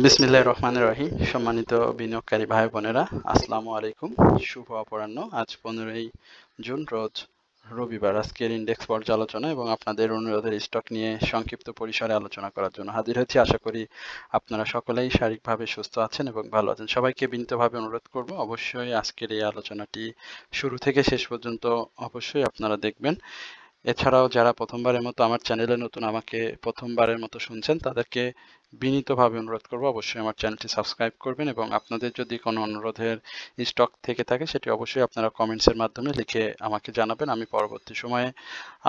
বিসমিল্লাহির রহমানির রহিম। সম্মানিত বিনিয়োগকারী ভাই বোনেরা, আসসালামু আলাইকুম। শুভ অপরাহ্ন। আজ 15ই জুন, রোজ রবিবার। আজকের ইন্ডেক্স পর্যালোচনা এবং আপনাদের অনুরোধের স্টক নিয়ে সংক্ষিপ্ত পরিসরে আলোচনা করার জন্য হাজির হয়েছি। আশা করি আপনারা সকলেই শারীরিকভাবে সুস্থ আছেন এবং ভালো আছেন। সবাইকে বিনীতভাবে অনুরোধ করব, অবশ্যই আজকের এই আলোচনাটি শুরু থেকে শেষ পর্যন্ত অবশ্যই আপনারা দেখবেন। এছাড়াও যারা প্রথমবারের মতো আমার চ্যানেলে নতুন, আমাকে প্রথমবারের মতো শুনছেন, তাদেরকে বিনীতভাবে অনুরোধ করব অবশ্যই আমার চ্যানেলটি সাবস্ক্রাইব করবেন এবং আপনাদের যদি কোনো অনুরোধের স্টক থেকে থাকে সেটি অবশ্যই আপনারা কমেন্টসের মাধ্যমে লিখে আমাকে জানাবেন। আমি পরবর্তী সময়ে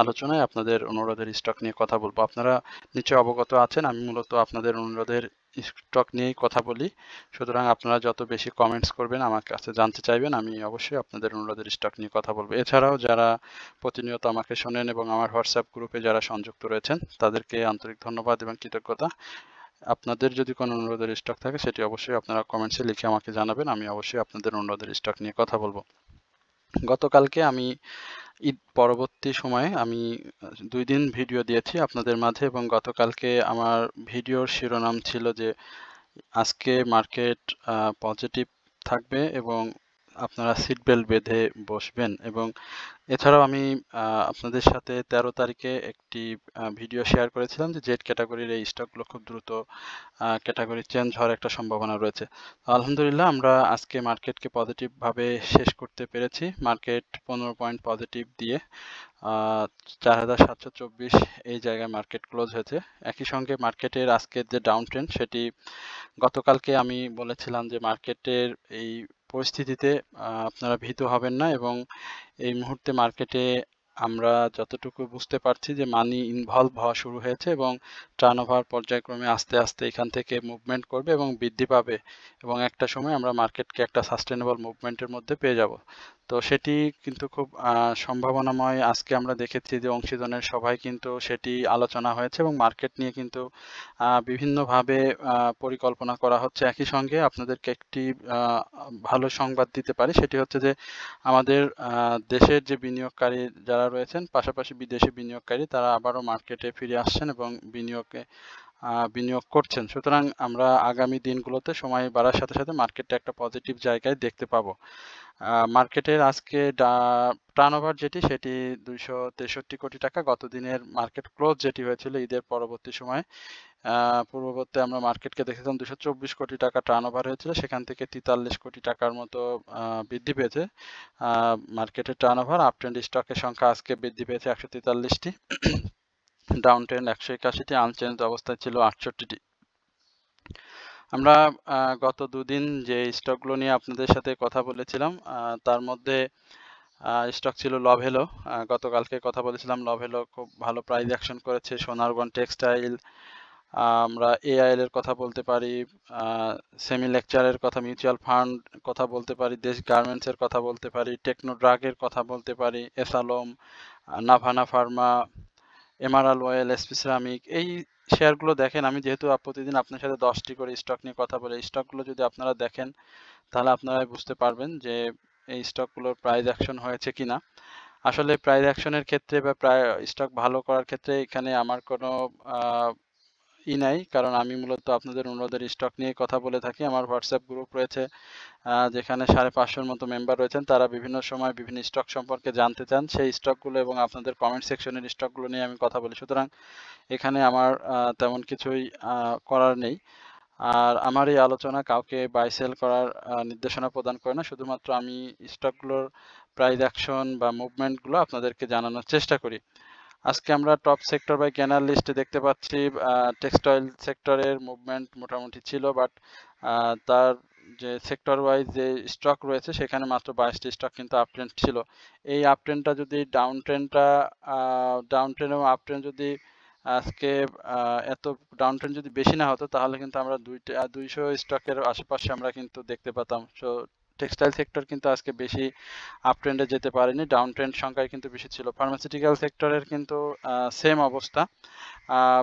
আলোচনায় আপনাদের অনুরোধের স্টক নিয়ে কথা বলবো। আপনারা নিশ্চয়ই অবগত আছেন আমি মূলত আপনাদের অনুরোধের স্টক নিয়েই কথা বলি। সুতরাং আপনারা যত বেশি কমেন্টস করবেন, আমার কাছে জানতে চাইবেন, আমি অবশ্যই আপনাদের অনুরোধের স্টক নিয়ে কথা বলবো। এছাড়াও যারা প্রতিনিয়ত আমাকে শোনেন এবং আমার হোয়াটসঅ্যাপ গ্রুপে যারা সংযুক্ত রয়েছেন, তাদেরকে আন্তরিক ধন্যবাদ এবং কৃতজ্ঞতা। আপনাদের যদি কোনো অনুরোধের স্টক থাকে সেটি অবশ্যই আপনারা কমেন্টসে লিখে আমাকে জানাবেন। আমি অবশ্যই আপনাদের অনুরোধের স্টক নিয়ে কথা বলবো। গতকালকে আমি ঈদ পরবর্তী সময়ে আমি 2 দিন ভিডিও দিয়েছি আপনাদের মাঝে এবং গতকালকে আমার ভিডিওর শিরোনাম ছিল যে আজকে মার্কেট পজিটিভ থাকবে এবং আপনারা সিট বেল্ট বেঁধে বসবেন। এবং এছাড়াও আমি আপনাদের সাথে 13 তারিখে একটি ভিডিও শেয়ার করেছিলাম যে জেড ক্যাটাগরির এই স্টকগুলো খুব দ্রুত ক্যাটাগরি চেঞ্জ হওয়ার একটা সম্ভাবনা রয়েছে। আলহামদুলিল্লাহ, আমরা আজকে মার্কেটকে পজিটিভভাবে শেষ করতে পেরেছি। মার্কেট 15 পয়েন্ট পজিটিভ দিয়ে 4724 এই জায়গায় মার্কেট ক্লোজ হয়েছে। একই সঙ্গে মার্কেটের আজকের যে ডাউন ট্রেন্ড, সেটি গতকালকে আমি বলেছিলাম যে মার্কেটের এই পরিস্থিতিতে আপনারা ভীত হবেন না এবং এই মুহূর্তে মার্কেটে আমরা যতটুকু বুঝতে পারছি যে মানি ইনভলভ হওয়া শুরু হয়েছে এবং টার্নওভার পর্যায়ক্রমে আস্তে আস্তে এখান থেকে মুভমেন্ট করবে এবং বৃদ্ধি পাবে এবং একটা সময় আমরা মার্কেটকে একটা সাস্টেনেবল মুভমেন্টের মধ্যে পেয়ে যাব। তো সেটি কিন্তু খুব সম্ভাবনাময়। আজকে আমরা দেখেছি যে অংশীজনের সভায় কিন্তু সেটি আলোচনা হয়েছে এবং মার্কেট নিয়ে কিন্তু বিভিন্নভাবে পরিকল্পনা করা হচ্ছে। একই সঙ্গে আপনাদেরকে একটি ভালো সংবাদ দিতে পারি, সেটি হচ্ছে যে আমাদের দেশের যে বিনিয়োগকারী যারা রয়েছেন, পাশাপাশি বিদেশি বিনিয়োগকারী, তারা আবারও মার্কেটে ফিরে আসছেন এবং বিনিয়োগ করছেন। সুতরাং আমরা আগামী দিনগুলোতে সময় বাড়ার সাথে সাথে মার্কেটটা একটা পজিটিভ জায়গায় দেখতে পাবো। মার্কেটের আজকে টার্নওভার যেটি, সেটি 263 কোটি টাকা। গত দিনের মার্কেট ক্লোজ যেটি হয়েছিল ঈদের পরবর্তী সময়ে, পূর্ববর্তী আমরা মার্কেটকে দেখেছিলাম 224 কোটি টাকা টার্নওভার হয়েছিল, সেখান থেকে 43 কোটি টাকার মতো বৃদ্ধি পেয়েছে মার্কেটের টার্নওভার। আপ ট্রেন্ড স্টকের সংখ্যা আজকে বৃদ্ধি পেয়েছে 143টি, ডাউন ট্রেন্ড 181টি, আনচেঞ্জ অবস্থায় ছিল 68টি। আমরা গত দুদিন যে স্টকগুলো নিয়ে আপনাদের সাথে কথা বলেছিলাম, তার মধ্যে স্টক ছিল লভেলো। গতকালকে কথা বলেছিলাম, লভেলো খুব ভালো প্রাইস অ্যাকশন করেছে। সোনারগঞ্জ টেক্সটাইল, আমরা এআইএল এর কথা বলতে পারি, সেমি লেকচারের কথা, মিউচুয়াল ফান্ড কথা বলতে পারি, দেশ গার্মেন্টস এর কথা বলতে পারি, টেকনো ড্রাগের কথা বলতে পারি, এসালম, Navana Pharma, Emerald Oil, SP Ceramic. এই শেয়ারগুলো দেখেন, আমি যেহেতু প্রতিদিন আপনার সাথে 10টি করে স্টক নিয়ে কথা বলি, স্টকগুলো যদি আপনারা দেখেন তাহলে আপনারা বুঝতে পারবেন যে এই স্টকগুলোর প্রাইস অ্যাকশন হয়েছে কিনা। আসলে প্রাইস অ্যাকশনের ক্ষেত্রে বা স্টক ভালো করার ক্ষেত্রে এখানে আমার কোনো নাই, কারণ আমি মূলত আপনাদের অনুরোধের স্টক নিয়ে কথা বলে থাকি। আমার হোয়াটসঅ্যাপ গ্রুপ রয়েছে যেখানে 550-এর মতো মেম্বার রয়েছেন, তারা বিভিন্ন সময় বিভিন্ন স্টক সম্পর্কে জানতে চান। সেই স্টকগুলো এবং আপনাদের কমেন্ট সেকশনের স্টকগুলো নিয়ে আমি কথা বলি। সুতরাং এখানে আমার তেমন কিছুই করার নেই। আর আমার এই আলোচনা কাউকে বাই সেল করার নির্দেশনা প্রদান করে না, শুধুমাত্র আমি স্টকগুলোর প্রাইস অ্যাকশন বা মুভমেন্টগুলো আপনাদেরকে জানানোর চেষ্টা করি। আজকে আমরা টপ সেক্টর বাই ক্যানাল লিস্টে দেখতে পাচ্ছি টেক্সটাইল সেক্টরের মুভমেন্ট মোটামুটি ছিল, বাট তার যে সেক্টর ওয়াইজ যে স্টক রয়েছে সেখানে মাত্র 22টি স্টক কিন্তু আপ ট্রেন্ড ছিল। এই আপ ট্রেন্ডটা যদি ডাউন ট্রেন্ড এবং আপ ট্রেন্ড যদি আজকে এত ডাউন ট্রেন্ড যদি বেশি না হতো, তাহলে কিন্তু আমরা 200 স্টকের আশেপাশে আমরা কিন্তু দেখতে পেতাম। সো টেক্সটাইল সেক্টর কিন্তু আজকে বেশি আপ ট্রেন্ডে যেতে পারেনি, ডাউন ট্রেন্ড সংখ্যায় কিন্তু বেশি ছিল। ফার্মাসিউটিক্যাল সেক্টরের কিন্তু সেম অবস্থা,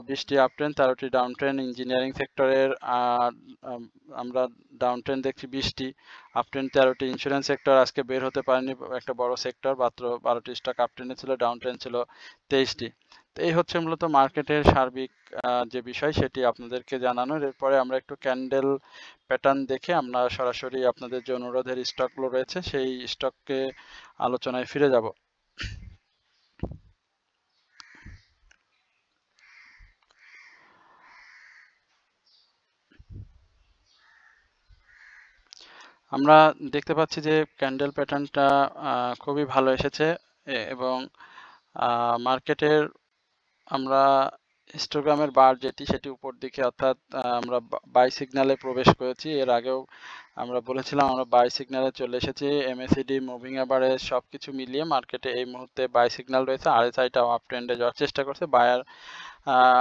20টি আপ ট্রেন্ড, 13টি ডাউন ট্রেন্ড। ইঞ্জিনিয়ারিং সেক্টরের আমরা ডাউন ট্রেন্ড দেখছি 20টি, আপ ট্রেন্ড 13টি। ইন্স্যুরেন্স সেক্টর আজকে বের হতে পারেনি, একটা বড় সেক্টর, মাত্র 12টি স্টক আপ ট্রেন্ডে ছিল, ডাউন ট্রেন্ড ছিল 23টি। তো এই হচ্ছে মূলত মার্কেটের সার্বিক যে বিষয় সেটি আপনাদেরকে জানানোর। এরপরে আমরা একটু ক্যান্ডেল প্যাটার্ন দেখে আমরা সরাসরি আপনাদের যে অনুরোধের স্টকগুলো রয়েছে সেই স্টককে আলোচনায় ফিরে যাব। আমরা দেখতে পাচ্ছি যে ক্যান্ডেল প্যাটার্নটা খুবই ভালো এসেছে এবং মার্কেটের আমরা হিস্টোগ্রামের বার যেটি সেটি উপর দিকে, অর্থাৎ আমরা বাই সিগন্যালে প্রবেশ করেছি। এর আগেও আমরা বলেছিলাম আমরা বাই সিগন্যালে চলে এসেছি। এমএসিডি মুভিং অ্যাভারেজ সবকিছু মিলিয়ে মার্কেটে এই মুহূর্তে বাই সিগন্যাল রয়েছে। আরএসআইটাও আপ ট্রেন্ডে যাওয়ার চেষ্টা করছে। বায়ার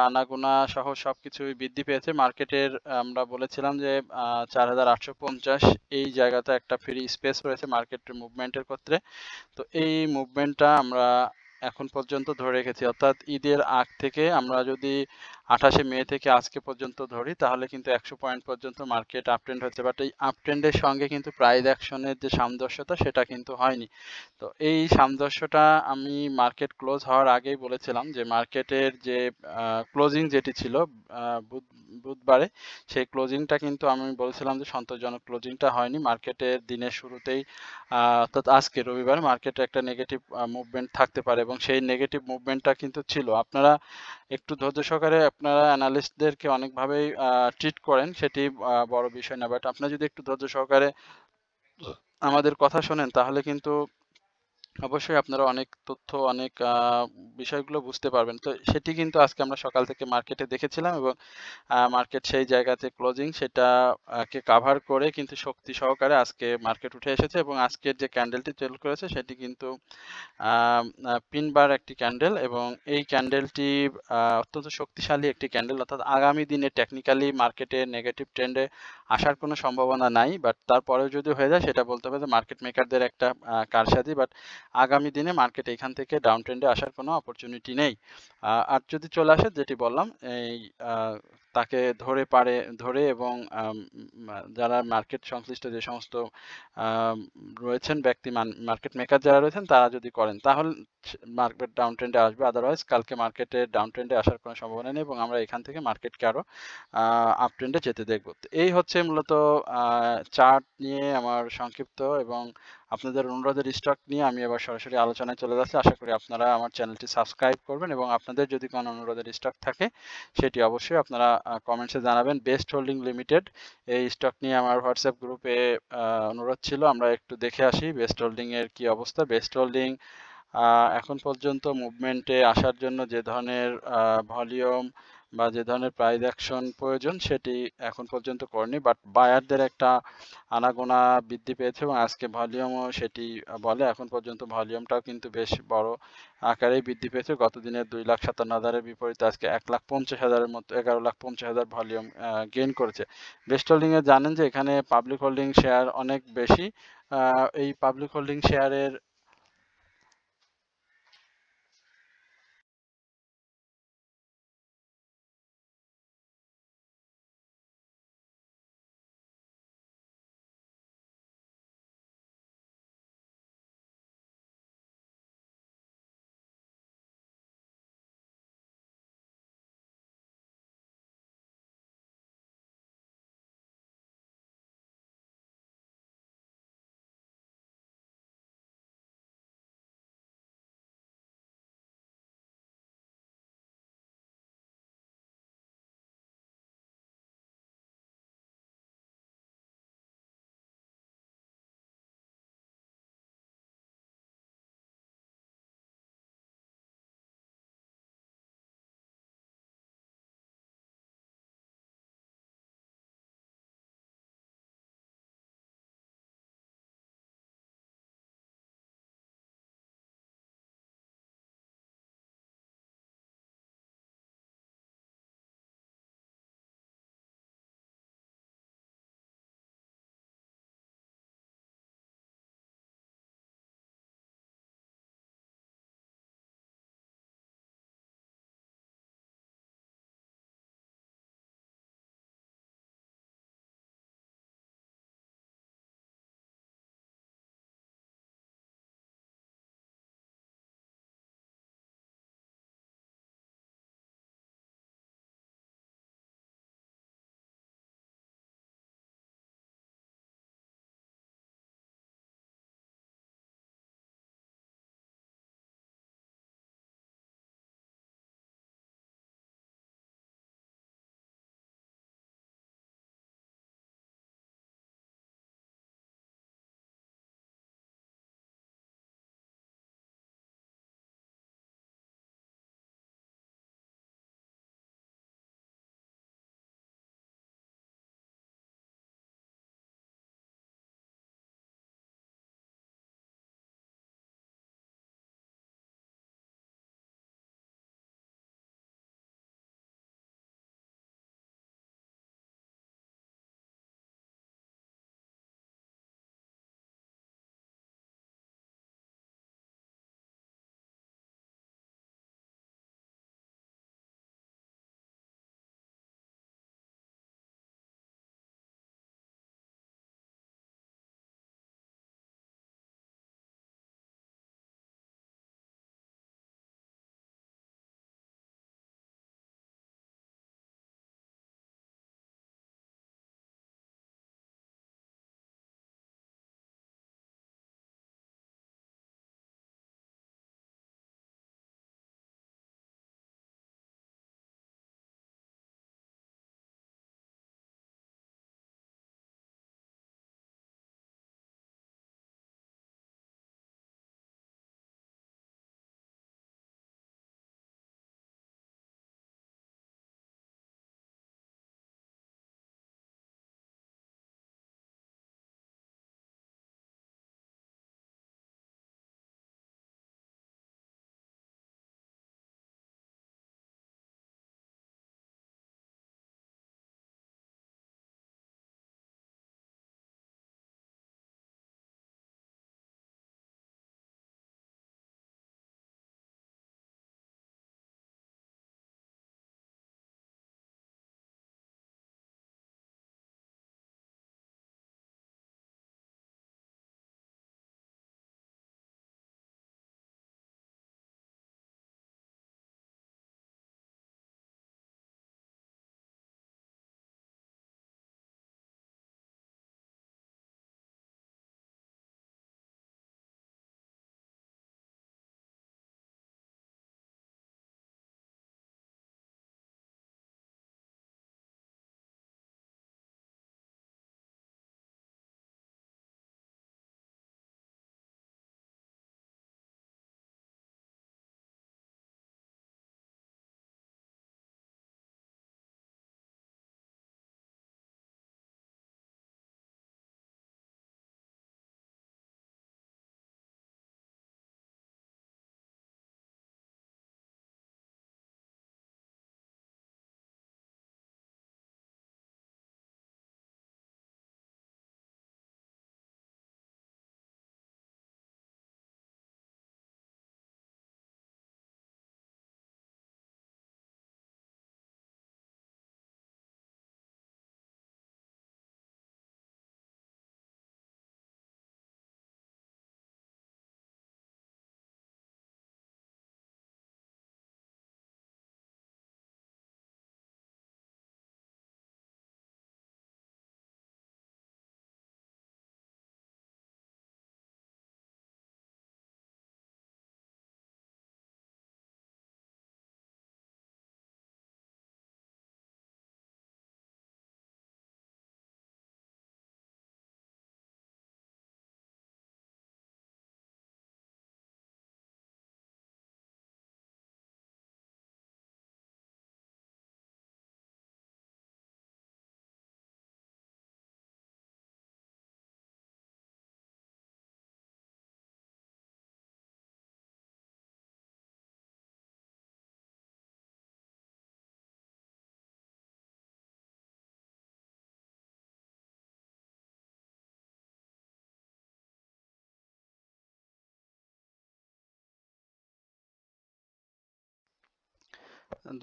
আনাগোনা সহ সবকিছুই বৃদ্ধি পেয়েছে। মার্কেটের আমরা বলেছিলাম যে 4850 এই জায়গাতে একটা ফ্রি স্পেস রয়েছে মার্কেটের মুভমেন্টের ক্ষেত্রে। তো এই মুভমেন্টটা আমরা এখন পর্যন্ত ধরে রেখেছি, অর্থাৎ ঈদের আগ থেকে আমরা যদি 28শে মে থেকে আজকে পর্যন্ত ধরি তাহলে কিন্তু 100 পয়েন্ট পর্যন্ত মার্কেট আপট্রেন্ড হচ্ছে, বাট এই আপট্রেন্ডের সঙ্গে কিন্তু প্রাইস অ্যাকশনের যে সামঞ্জস্যতা সেটা কিন্তু হয়নি। তো এই সামঞ্জস্যটা আমি মার্কেট ক্লোজ হওয়ার আগেই বলেছিলাম যে মার্কেটের যে ক্লোজিং যেটি ছিল বুধবারে, সেই ক্লোজিংটা কিন্তু আমি বলেছিলাম যে সন্তোষজনক ক্লোজিংটা হয়নি। মার্কেটের দিনের শুরুতেই অর্থাৎ আজকে রবিবারে মার্কেটে একটা নেগেটিভ মুভমেন্ট থাকতে পারে এবং সেই নেগেটিভ মুভমেন্টটা কিন্তু ছিল। আপনারা একটু ধৈর্য সহকারে আপনারা অ্যানালিস্টদেরকে অনেকভাবেই ট্রিট করেন, সেটি বড় বিষয় না, বাট আপনারা যদি একটু ধৈর্য সহকারে আমাদের কথা শোনেন তাহলে কিন্তু অবশ্যই আপনারা অনেক তথ্য, অনেক বিষয়গুলো বুঝতে পারবেন। তো সেটি কিন্তু আজকে আমরা সকাল থেকে মার্কেটে দেখেছিলাম এবং মার্কেট সেই জায়গাতে ক্লোজিং সেটা কে কাভার করে কিন্তু শক্তি সহকারে আজকে মার্কেট উঠে এসেছে এবং আজকের যে ক্যান্ডেলটি তৈরি করেছে সেটি কিন্তু পিন বার একটি ক্যান্ডেল এবং এই ক্যান্ডেলটি অত্যন্ত শক্তিশালী একটি ক্যান্ডেল, অর্থাৎ আগামী দিনে টেকনিক্যালি মার্কেটে নেগেটিভ ট্রেন্ডে আসার কোনো সম্ভাবনা নাই, বাট তারপরেও যদি হয়ে যায় সেটা বলতে হবে যে মার্কেট মেকারদের একটা কারসাজি, বাট আগামী দিনে মার্কেট এখান থেকে ডাউন ট্রেন্ডে আসার কোনো অপরচুনিটি নেই। আর যদি চলে আসে যেটি বললাম এই তাকে ধরে এবং যারা মার্কেট সংশ্লিষ্ট যে সমস্ত রয়েছেন ব্যক্তি, মার্কেট মেকার যারা রয়েছেন তারা যদি করেন তাহলে মার্কেট ডাউন ট্রেন্ডে আসবে, আদারওয়াইজ কালকে মার্কেটে ডাউন ট্রেন্ডে আসার কোনো সম্ভাবনা নেই এবং আমরা এখান থেকে মার্কেটকে আরো আপ ট্রেন্ডে যেতে দেখব। এই হচ্ছে মূলত চার্ট নিয়ে আমার সংক্ষিপ্ত এবং আপনাদের অনুরোধের স্টক নিয়ে আমি এবার সরাসরি আলোচনায় চলে যাচ্ছি। আশা করি আপনারা আমার চ্যানেলটি সাবস্ক্রাইব করবেন এবং আপনাদের যদি কোনো অনুরোধের স্টক থাকে সেটি অবশ্যই আপনারা কমেন্টসে জানাবেন। বেস্ট হোল্ডিং লিমিটেড এই স্টক নিয়ে আমার হোয়াটসঅ্যাপ গ্রুপে অনুরোধ ছিল, আমরা একটু দেখে আসি বেস্ট হোল্ডিং এর কি অবস্থা। বেস্ট হোল্ডিং এখন পর্যন্ত মুভমেন্টে আসার জন্য যে ধরনের ভলিউম বা যে ধরনের প্রাইস অ্যাকশন প্রয়োজন সেটি এখন পর্যন্ত করেনি, বাট বায়ারদের একটা আনাগোনা বৃদ্ধি পেয়েছে এবং আজকে ভলিউমও সেটি বলে। এখন পর্যন্ত ভলিউমটাও কিন্তু বেশ বড় আকারেই বৃদ্ধি পেয়েছে। গত দিনের 2,57,000-এর বিপরীতে আজকে 1,50,000-এর মতো 11,50,000 ভলিউম গেইন করেছে। বেস্ট হোল্ডিং এ জানেন যে এখানে পাবলিক হোল্ডিং শেয়ার অনেক বেশি। এই পাবলিক হোল্ডিং শেয়ারের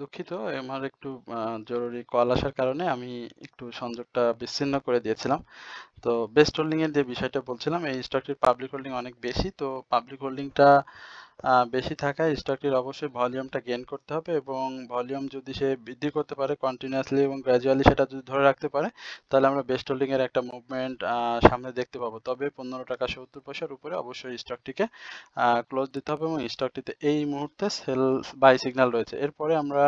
দুঃখিত, আমার একটু জরুরি কল আসার কারণে আমি একটু সংযোগটা বিচ্ছিন্ন করে দিয়েছিলাম। তো বেস্ট হোল্ডিং এর যে বিষয়টা বলছিলাম, এই স্টকটির পাবলিক হোল্ডিং অনেক বেশি। তো পাবলিক হোল্ডিংটা বেশি থাকায় স্টকটির অবশ্যই ভলিউমটা গেইন করতে হবে, এবং ভলিউম যদি সে বৃদ্ধি করতে পারে কন্টিনিউয়াসলি এবং গ্র্যাজুয়ালি, সেটা যদি ধরে রাখতে পারে, তাহলে আমরা বেস্ট হোল্ডিং এর একটা মুভমেন্ট সামনে দেখতে পাবো। তবে 15 টাকা 70 পয়সার উপরে অবশ্যই স্টকটিকে ক্লোজ দিতে হবে, এবং স্টকটিতে এই মুহূর্তে সেল বাই সিগন্যাল রয়েছে। এরপরে আমরা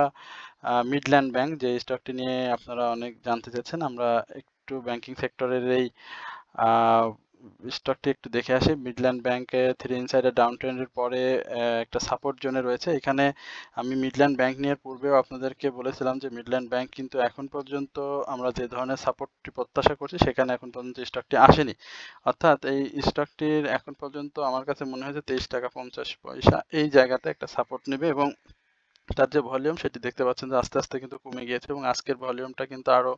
মিডল্যান্ড ব্যাংক, যে স্টকটি নিয়ে আপনারা অনেক জানতে চাচ্ছেন, আমরা একটু ব্যাংকিং সেক্টরের এই স্টকটি একটু দেখে আসি। মিডল্যান্ড ব্যাংকে 3 ইনসাইডের ডাউন ট্রেন্ডের পরে একটা সাপোর্ট জোনে রয়েছে। এখানে আমি মিডল্যান্ড ব্যাংক নিয়ে পূর্বেও আপনাদেরকে বলেছিলাম যে মিডল্যান্ড ব্যাংক কিন্তু এখন পর্যন্ত আমরা যে ধরনের সাপোর্টটি প্রত্যাশা করছি, সেখানে এখন পর্যন্ত স্টকটি আসেনি। অর্থাৎ এই স্টকটির এখন পর্যন্ত আমার কাছে মনে হয়েছে 23 টাকা 50 পয়সা এই জায়গাতে একটা সাপোর্ট নেবে, এবং তার যে ভলিউম সেটি দেখতে পাচ্ছেন যে আস্তে আস্তে কিন্তু কমে গিয়েছে, এবং আজকের ভলিউমটা কিন্তু আরো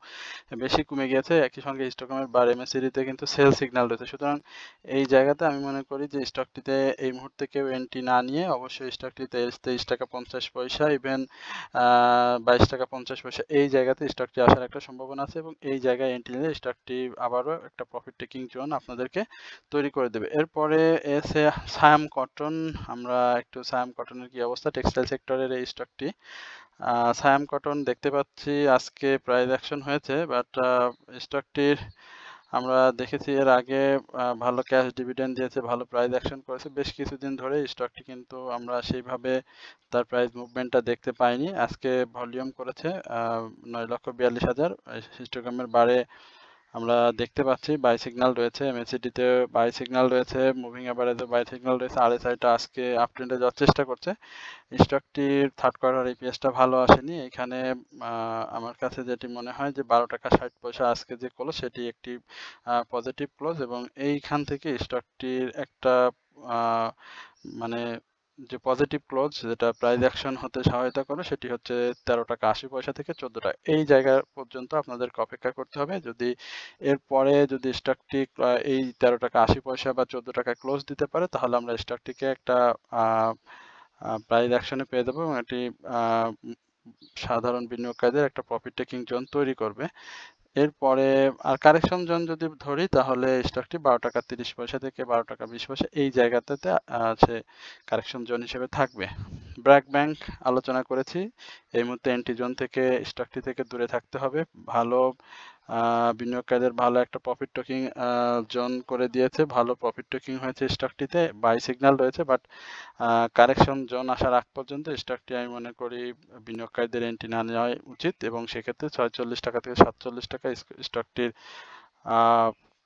বেশি কমে গিয়েছে। একই সঙ্গে স্টকমের বার এমএসসিডি তে কিন্তু সেল সিগন্যাল রয়েছে। সুতরাং এই জায়গাতে আমি মনে করি যে স্টকটিতে এই মুহূর্তে কেউ এন্ট্রি না নিয়ে অবশ্যই স্টকটি 23 টাকা 50 পয়সা, ইভেন 22 টাকা 50 পয়সা এই জায়গাতে স্টকটি আসার একটা সম্ভাবনা আছে, এবং এই জায়গায় এন্ট্রি নিলে স্টকটি আবারও একটা প্রফিট টেকিং জোন আপনাদেরকে তৈরি করে দেবে। এরপরে এসে সায়াম কটন। আমরা একটু সায়াম কটনের কি অবস্থা, টেক্সটাইল সেক্টরের এই স্টকটি। সায়াম কটন দেখতে পাচ্ছি আজকে প্রাইস অ্যাকশন হয়েছে, বাট স্টকটির আমরা দেখেছি এর আগে ভালো ক্যাশ ডিভিডেন্ড দিয়েছে, ভালো প্রাইস অ্যাকশন করেছে বেশ কিছুদিন ধরে স্টকটি, কিন্তু আমরা সেইভাবে তার প্রাইস মুভমেন্টটা দেখতে পাইনি। আজকে ভলিউম করেছে 9,42,000। হিস্টোগ্রামের বারে আমরা দেখতে পাচ্ছি বাই সিগন্যাল রয়েছে, এমএসিডি তে বাই সিগন্যাল রয়েছে, মুভিং এভারেজে বাই সিগন্যাল রয়েছে। আরএসআইটা আজকে আপ ট্রেন্ডে যাওয়ার চেষ্টা করছে। স্টকটির থার্ড কোয়ার্টার ইপিএসটা ভালো আসেনি। এখানে আমার কাছে যেটি মনে হয় যে 12 টাকা 60 পয়সা আজকে যে ক্লোজ, সেটি একটি পজিটিভ ক্লোজ, এবং এইখান থেকে স্টকটির একটা মানে যে পজিটিভ ক্লোজ, যেটা প্রাইস অ্যাকশন হতে সহায়তা করে, সেটি হচ্ছে 13 টাকা 80 পয়সা থেকে 14 টাকা এই জায়গা পর্যন্ত আপনাদেরকে অপেক্ষা করতে হবে। যদি এরপরে যদি স্টকটি এই 13 টাকা 80 পয়সা বা 14 টাকা ক্লোজ দিতে পারে, তাহলে আমরা স্টকটিকে একটা প্রাইস অ্যাকশনে পেয়ে দেবো, এবং এটি সাধারণ বিনিয়োগকারীদের একটা প্রফিট টেকিং জোন তৈরি করবে। এরপরে আর কারেকশন জোন যদি ধরি, তাহলে স্টকটি 12 টাকা 30 পয়সা থেকে 12 টাকা 20 পয়সা এই জায়গাটাতে আছে কারেকশন জোন হিসেবে থাকবে। ব্র্যাক ব্যাংক আলোচনা করেছি, এই মুহূর্তে এন্ট্রি জোন থেকে স্টকটি থেকে দূরে থাকতে হবে। ভালো বিনিয়োগকারীদের ভালো একটা প্রফিট টেকিং জোন করে দিয়েছে, ভালো প্রফিট টেকিং হয়েছে স্টকটিতে, বাই সিগন্যাল রয়েছে, বাট কারেকশন জোন আসার আগ পর্যন্ত স্টকটি আমি মনে করি বিনিয়োগকারীদের এন্ট্রি না নেওয়াই উচিত, এবং সেক্ষেত্রে 46 টাকা থেকে 47 টাকা স্টকটির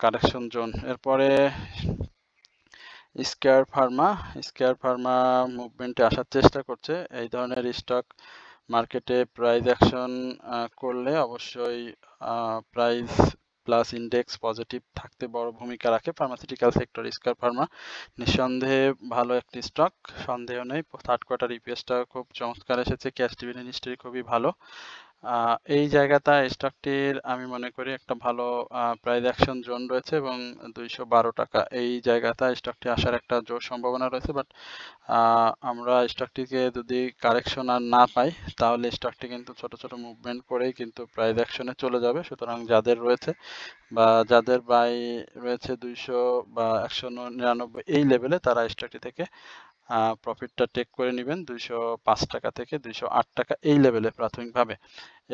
কারেকশন জোন। এরপরে স্কয়ার ফার্মা মুভমেন্টে আসার চেষ্টা করছে। এই ধরনের স্টক মার্কেটে প্রাইস অ্যাকশন করলে অবশ্যই প্রাইস প্লাস ইন্ডেক্স পজিটিভ থাকতে বড় ভূমিকা রাখে ফার্মাসিউটিক্যাল সেক্টর। স্কয়ার ফার্মা নিঃসন্দেহে ভালো একটি স্টক, সন্দেহ নেই। থার্ড কোয়ার্টার ইপিএসটা খুব চমৎকার এসেছে, ক্যাশ ডিভিডেন্ড হিস্টরি খুবই ভালো। এই জায়গাটা স্টকটির আমি মনে করি একটা ভালো প্রাইস অ্যাকশন জোন রয়েছে, এবং 212 টাকা এই জায়গাটা স্টকটি আসার একটা জোর সম্ভাবনা রয়েছে, বাট আমরা স্টকটিকে যদি কারেকশন আর না পাই, তাহলে স্টকটি কিন্তু ছোট ছোট মুভমেন্ট করেই কিন্তু প্রাইস অ্যাকশনে চলে যাবে। সুতরাং যাদের রয়েছে বা যাদের বাই রয়েছে 200 বা 199 এই লেভেলে, তারা স্টকটি থেকে প্রফিটটা টেক করে নেবেন 205 টাকা থেকে 208 টাকা এই লেভেলে প্রাথমিকভাবে।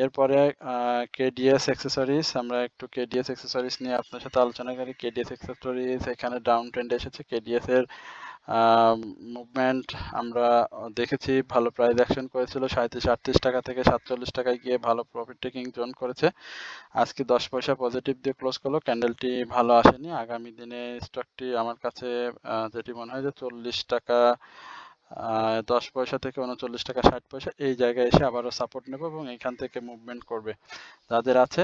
এরপরে কেডিএস অ্যাক্সেসরিজ, আমরা একটু কেডিএস অ্যাক্সেসরিজ নিয়ে আপনার সাথে আলোচনা করি। কেডিএস অ্যাক্সেসরিজ এখানে ডাউন ট্রেন্ডে এসেছে। কেডিএস এর মুভমেন্ট আমরা দেখেছি, ভালো প্রাইস অ্যাকশন করেছিল 37-38 টাকা থেকে 47 টাকায় গিয়ে ভালো প্রফিট টেকিং জোন করেছে। আজকে 10 পয়সা পজিটিভ দিয়ে ক্লোজ করলো, ক্যান্ডেলটি ভালো আসেনি। আগামী দিনে স্টকটি আমার কাছে যেটি মনে হয় যে 40 টাকা 10 পয়সা থেকে 39 টাকা 60 পয়সা এই জায়গায় এসে আবারও সাপোর্ট নেব, এবং এখান থেকে মুভমেন্ট করবে। যাদের আছে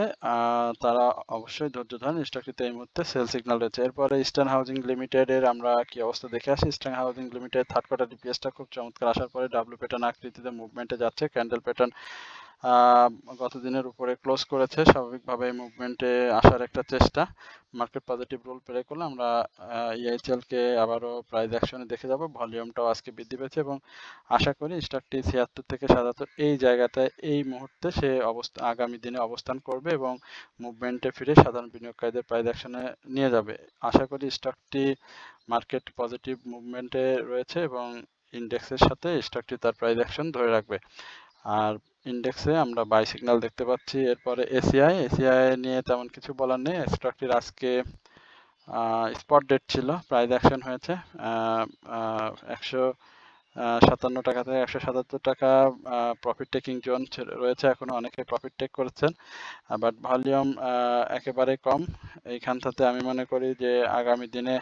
তারা অবশ্যই ধৈর্য ধরেন, স্টকটিতে এই মুহূর্তে সেল সিগন্যাল রয়েছে। এরপরে ইস্টার্ন হাউজিং লিমিটেড এর আমরা কি অবস্থা দেখে আসি। Eastern Housing Limited third quarter ডিপিএসটা খুব চমৎকার আসার পরে ডাব্লিউ প্যাটার্ন আকৃতিতে মুভমেন্টে যাচ্ছে, ক্যান্ডেল প্যাটার্ন গত দিনের উপরে ক্লোজ করেছে, স্বাভাবিকভাবে মুভমেন্টে আসার একটা চেষ্টা। মার্কেট পজিটিভ রোল প্লে করলে আমরা ইআইএচএল কে আবারও প্রাইস অ্যাকশনে দেখে যাব। ভলিউমটাও আজকে বৃদ্ধি পেয়েছে এবং আশা করি স্টকটি 76 থেকে 77 এই জায়গাটায় এই মুহূর্তে সে আগামী দিনে অবস্থান করবে এবং মুভমেন্টে ফিরে সাধারণ বিনিয়োগকারীদের প্রাইস অ্যাকশনে নিয়ে যাবে। আশা করি স্টকটি মার্কেট পজিটিভ মুভমেন্টে রয়েছে এবং ইন্ডেক্সের সাথে স্টকটি তার প্রাইস অ্যাকশন ধরে রাখবে। আর ইন্ডেক্সে আমরা বাই সিগন্যাল দেখতে পাচ্ছি। এরপরে এসিআই নিয়ে তেমন কিছু বলার নেই। স্টকটির আজকে স্পট ডেট ছিল, প্রাইস অ্যাকশন হয়েছে 157 টাকা থেকে 177 টাকা প্রফিট টেকিং জোন রয়েছে, এখনো অনেকে প্রফিট টেক করেছেন, বাট ভলিউম একেবারে কম। এইখানটাতে আমি মনে করি যে আগামী দিনে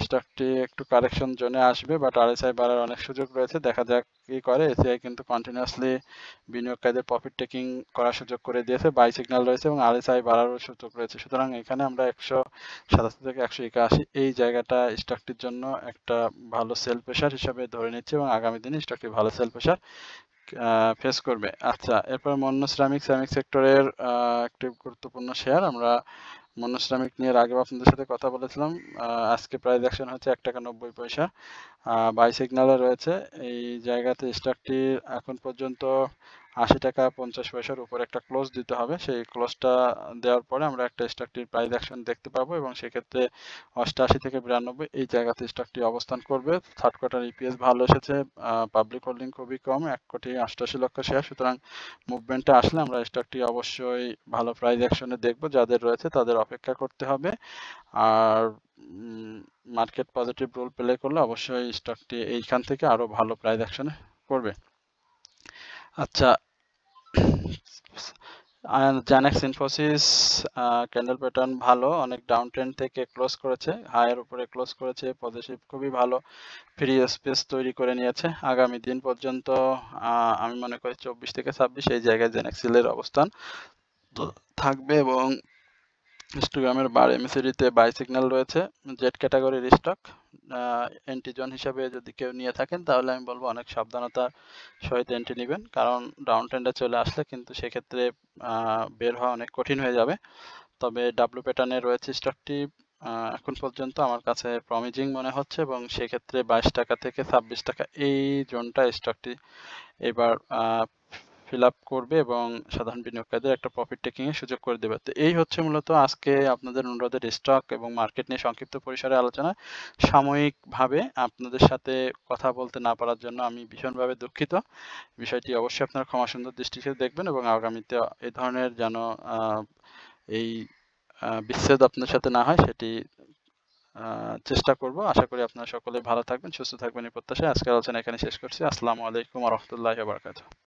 স্টকটি একটু কারেকশন জোনে আসবে, বাট আরএসআই বাড়ার অনেক সুযোগ রয়েছে। দেখা যাক কি করে। এসিআই কিন্তু কন্টিনিউয়াসলি বিনিয়োগকারীদের প্রফিট টেকিং করার সুযোগ করে দিয়েছে, বাই সিগন্যাল রয়েছে এবং আরএসআই বাড়ারও সুযোগ রয়েছে। সুতরাং এখানে আমরা 187 থেকে 181 এই জায়গাটা স্টকটির জন্য একটা ভালো সেল প্রেশার হিসাবে ধরে নিচ্ছে এবং আগামী দিনে স্টকটি ভালো সেল প্রেশার ফেস করবে। আচ্ছা, এরপর মন্য শ্রমিক সেক্টরের একটি গুরুত্বপূর্ণ শেয়ার। আমরা মন্য শ্রমিক নিয়ে আগেও আপনাদের সাথে কথা বলেছিলাম। আজকে প্রাইস অ্যাকশন হচ্ছে 1 টাকা 90 পয়সা, বাই সিগন্যালে রয়েছে। এই জায়গাতে স্টকটি এখন পর্যন্ত 80 টাকা 50 পয়সার উপর একটা ক্লোজ দিতে হবে। সেই ক্লোজটা দেওয়ার পরে আমরা একটা স্টকটির প্রাইস অ্যাকশন দেখতে পাবো এবং সেক্ষেত্রে 88 থেকে 92 এই জায়গাতে স্টকটি অবস্থান করবে। থার্ড কোয়ার্টার ইপিএস ভালো এসেছে, পাবলিক হোল্ডিং খুবই কম, 1,88,00,000 শেয়ার। সুতরাং মুভমেন্টে আসলে আমরা স্টকটি অবশ্যই ভালো প্রাইস অ্যাকশনে দেখবো। যাদের রয়েছে তাদের অপেক্ষা করতে হবে। আর মার্কেট পজিটিভ রোল প্লে করলে অবশ্যই স্টকটি এইখান থেকে আরো ভালো প্রাইস অ্যাকশনে করবে। আচ্ছা, জানেক্স ইনফোসিস ক্যান্ডেল প্যাটার্ন ভালো, অনেক ডাউন ট্রেন্ড থেকে ক্লোজ করেছে, হাইয়ের উপরে ক্লোজ করেছে, পজিটিভ খুবই ভালো ফ্রি স্পেস তৈরি করে নিয়েছে। আগামী দিন পর্যন্ত আমি মনে করি 24 থেকে 26 এই জায়গায় জেনেক্সিলের অবস্থান থাকবে এবং হিস্টোগ্রামের বার এমএসিডিতে বাই সিগন্যাল রয়েছে। জেড ক্যাটাগরির স্টক এন্ট্রি জোন হিসাবে যদি কেউ নিয়ে থাকেন তাহলে আমি বলবো অনেক সাবধানতার সহিত এন্ট্রি নেবেন, কারণ ডাউন ট্রেন্ডে চলে আসলে কিন্তু সেক্ষেত্রে বের হওয়া অনেক কঠিন হয়ে যাবে। তবে ডাব্লু প্যাটার্নে রয়েছে স্টকটি এখন পর্যন্ত আমার কাছে প্রমিজিং মনে হচ্ছে এবং সেক্ষেত্রে 22 টাকা থেকে 26 টাকা এই জোনটা স্টকটি এবার ফিল আপ করবে এবং সাধারণ বিনিয়োগকারীদের একটা প্রফিট টেকিং এর সুযোগ করে দেবে। তো এই হচ্ছে মূলত আজকে আপনাদের অনুরোধের স্টক এবং মার্কেট নিয়ে সংক্ষিপ্ত পরিসরে আলোচনা। সাময়িকভাবে আপনাদের সাথে কথা বলতে না পারার জন্য আমি ভীষণভাবে দুঃখিত। বিষয়টি অবশ্যই আপনারা ক্ষমা সুন্দর দৃষ্টিতে দেখবেন এবং আগামীতে এই ধরনের যেন এই বিচ্ছেদ আপনার সাথে না হয় সেটি চেষ্টা করব। আশা করি আপনারা সকলে ভালো থাকবেন, সুস্থ থাকবেন এই প্রত্যাশায় আজকের আলোচনা এখানে শেষ করছি। আসসালামু আলাইকুম ওয়া রাহমাতুল্লাহি ওয়া বারাকাতুহু।